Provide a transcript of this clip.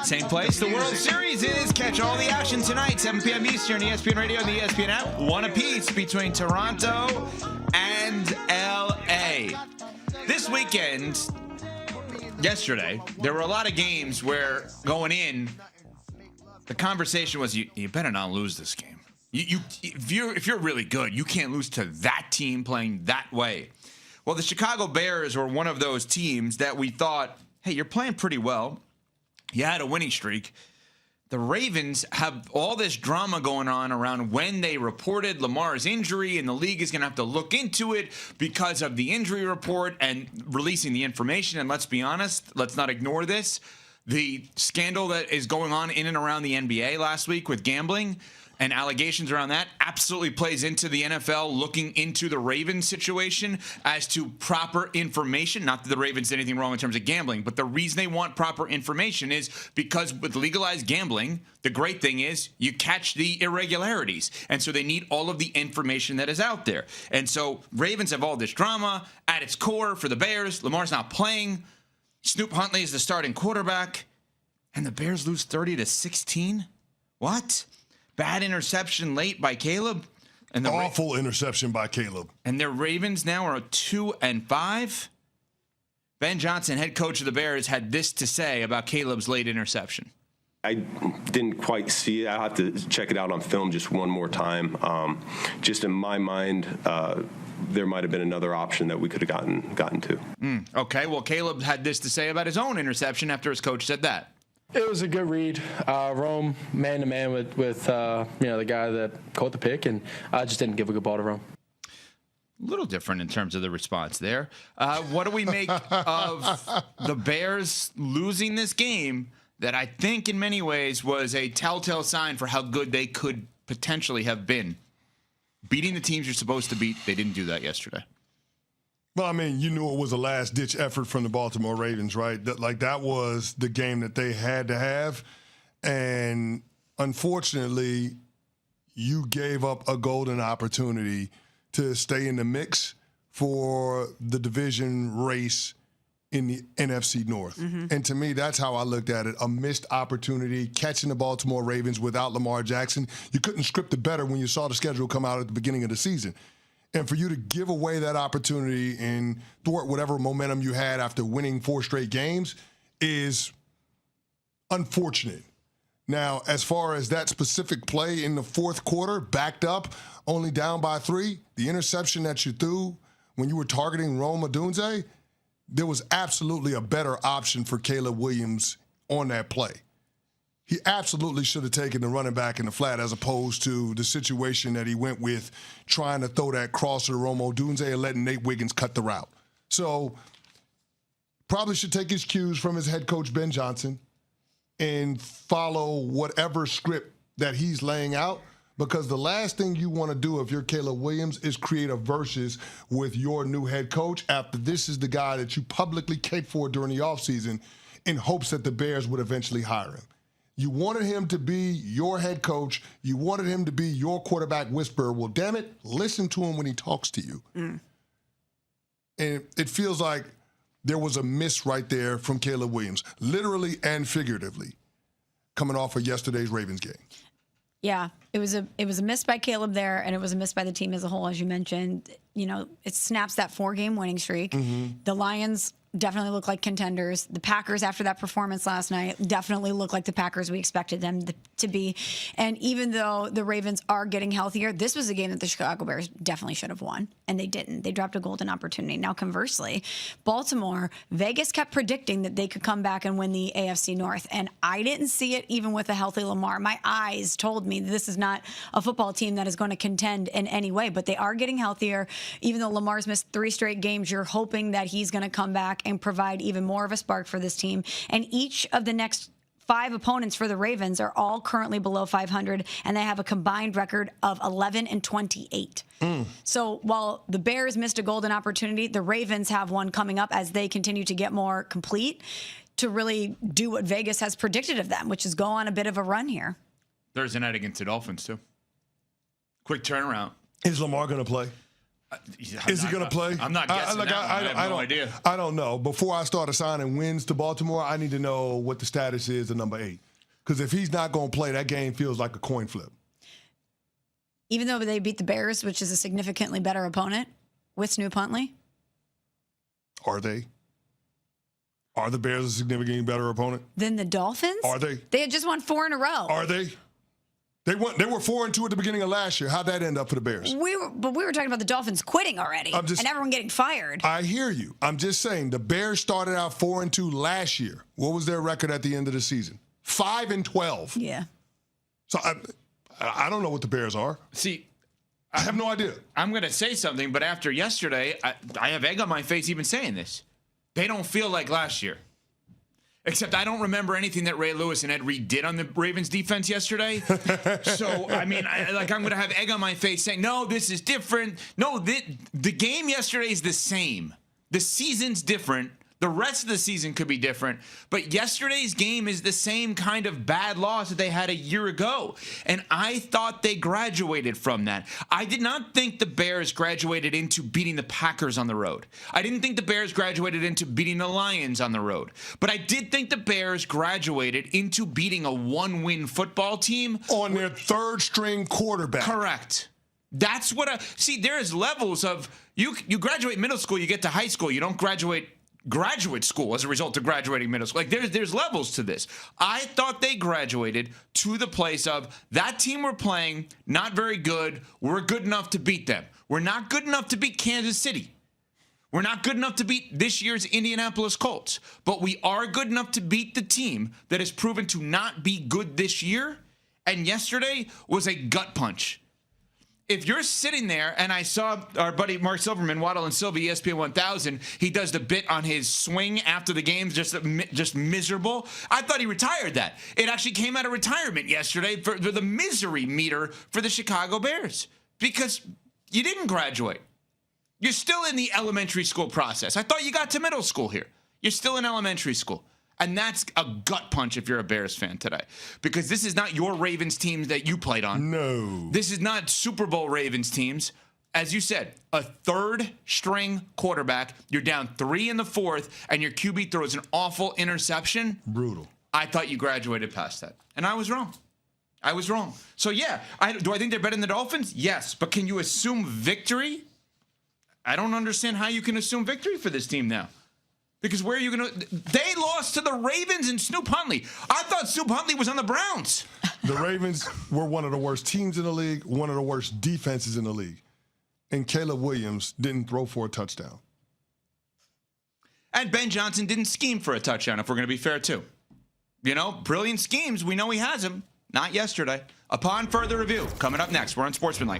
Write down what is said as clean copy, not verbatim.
same place. The World Series is. Catch all the action tonight, 7 p.m. Eastern, ESPN Radio and the ESPN app. One apiece between Toronto and L.A. This weekend, yesterday, there were a lot of games where going in, the conversation was, you better not lose this game. If you're really good, you can't lose to that team playing that way. Well, the Chicago Bears were one of those teams that we thought, hey, you're playing pretty well. You had a winning streak. The Ravens have all this drama going on around when they reported Lamar's injury, and the league is going to have to look into it because of the injury report and releasing the information. And let's be honest, let's not ignore this. The scandal that is going on in and around the NBA last week with gambling and allegations around that absolutely plays into the NFL looking into the Ravens situation as to proper information. Not that the Ravens did anything wrong in terms of gambling, but the reason they want proper information is because with legalized gambling, the great thing is you catch the irregularities. And so they need all of the information that is out there. And so Ravens have all this drama at its core for the Bears. Lamar's not playing. Snoop Huntley is the starting quarterback. And the Bears lose 30-16? What? Bad interception late by Caleb. And the awful interception by Caleb. And their Ravens now are 2-5. Ben Johnson, head coach of the Bears, had this to say about Caleb's late interception. I didn't quite see it. I'll have to check it out on film just one more time. Just in my mind, there might have been another option that we could have gotten to. Okay, well, Caleb had this to say about his own interception after his coach said that. It was a good read. Rome man-to-man with the guy that caught the pick, and I just didn't give a good ball to Rome. A little different in terms of the response there. What do we make of the Bears losing this game that I think in many ways was a telltale sign for how good they could potentially have been? Beating the teams you're supposed to beat, they didn't do that yesterday. Well, I mean, you knew it was a last-ditch effort from the Baltimore Ravens, right? That was the game that they had to have. And unfortunately, you gave up a golden opportunity to stay in the mix for the division race in the NFC North. Mm-hmm. And to me, that's how I looked at it. A missed opportunity, catching the Baltimore Ravens without Lamar Jackson. You couldn't script it better when you saw the schedule come out at the beginning of the season. And for you to give away that opportunity and thwart whatever momentum you had after winning 4 straight games is unfortunate. Now, as far as that specific play in the fourth quarter, backed up, only down by 3, the interception that you threw when you were targeting Rome Odunze, there was absolutely a better option for Caleb Williams on that play. He absolutely should have taken the running back in the flat as opposed to the situation that he went with trying to throw that crosser to Rome Odunze and letting Nate Wiggins cut the route. So probably should take his cues from his head coach, Ben Johnson, and follow whatever script that he's laying out, because the last thing you want to do if you're Caleb Williams is create a versus with your new head coach after this is the guy that you publicly caped for during the offseason in hopes that the Bears would eventually hire him. You wanted him to be your head coach. You wanted him to be your quarterback whisperer. Well, damn it, listen to him when he talks to you. And it feels like there was a miss right there from Caleb Williams, literally and figuratively, coming off of yesterday's Ravens game. Yeah, it was a miss by Caleb there, and it was a miss by the team as a whole, as you mentioned. You know, it snaps that 4-game winning streak. Mm-hmm. The Lions definitely look like contenders. The Packers, after that performance last night, definitely look like the Packers we expected them to be. And even though the Ravens are getting healthier, this was a game that the Chicago Bears definitely should have won, and they didn't. They dropped a golden opportunity. Now, conversely, Baltimore, Vegas kept predicting that they could come back and win the AFC North, and I didn't see it even with a healthy Lamar. My eyes told me this is not a football team that is going to contend in any way, but they are getting healthier. Even though Lamar's missed 3 straight games, you're hoping that he's going to come back and provide even more of a spark for this team. And each of the next 5 opponents for the Ravens are all currently below 500, and they have a combined record of 11-28. So while the Bears missed a golden opportunity, the Ravens have one coming up as they continue to get more complete to really do what Vegas has predicted of them, which is go on a bit of a run here. Thursday night against the Dolphins, too. Quick turnaround. Is Lamar going to play? Is he going to play? I'm not guessing. I have no idea. I don't know. Before I start assigning wins to Baltimore, I need to know what the status is of number 8. Because if he's not going to play, that game feels like a coin flip. Even though they beat the Bears, which is a significantly better opponent, with Snoop Huntley. Are they? Are the Bears a significantly better opponent Than the Dolphins? Are they? They had just won 4 in a row. Are they? They were 4-2 at the beginning of last year. How'd that end up for the Bears? We were talking about the Dolphins quitting already and everyone getting fired. I hear you. I'm just saying the Bears started out 4-2 last year. What was their record at the end of the season? 5-12. Yeah. So I don't know what the Bears are. See, I have no idea. I'm going to say something, but after yesterday, I have egg on my face even saying this. They don't feel like last year. Except I don't remember anything that Ray Lewis and Ed Reed did on the Ravens defense yesterday. So, I mean, I'm going to have egg on my face saying, no, this is different. No, the game yesterday is the same. The season's different. The rest of the season could be different, but yesterday's game is the same kind of bad loss that they had a year ago, and I thought they graduated from that. I did not think the Bears graduated into beating the Packers on the road. I didn't think the Bears graduated into beating the Lions on the road, but I did think the Bears graduated into beating a one-win football team on their third-string quarterback. Correct. That's what see, there's levels of you graduate middle school, you get to high school, you don't graduate graduate school as a result of graduating middle school. Like there's levels to this. I thought they graduated to the place of that team we're playing, not very good. We're good enough to beat them. We're not good enough to beat Kansas City. We're not good enough to beat this year's Indianapolis Colts, but we are good enough to beat the team that has proven to not be good this year. And yesterday was a gut punch. If you're sitting there, and I saw our buddy Mark Silverman, Waddle and Sylvie, ESPN 1000, he does the bit on his swing after the game, just miserable. I thought he retired that. It actually came out of retirement yesterday for the misery meter for the Chicago Bears because you didn't graduate. You're still in the elementary school process. I thought you got to middle school here. You're still in elementary school. And that's a gut punch if you're a Bears fan today. Because this is not your Ravens teams that you played on. No. This is not Super Bowl Ravens teams. As you said, a third-string quarterback. You're down 3 in the fourth, and your QB throws an awful interception. Brutal. I thought you graduated past that. And I was wrong. I was wrong. So, yeah, do I think they're better than the Dolphins? Yes. But can you assume victory? I don't understand how you can assume victory for this team now. Because where are you going to... They lost to the Ravens and Snoop Huntley. I thought Snoop Huntley was on the Browns. The Ravens were one of the worst teams in the league, one of the worst defenses in the league. And Caleb Williams didn't throw for a touchdown. And Ben Johnson didn't scheme for a touchdown, if we're going to be fair, too. You know, brilliant schemes. We know he has them. Not yesterday. Upon further review, coming up next, we're on Sportsmanlike.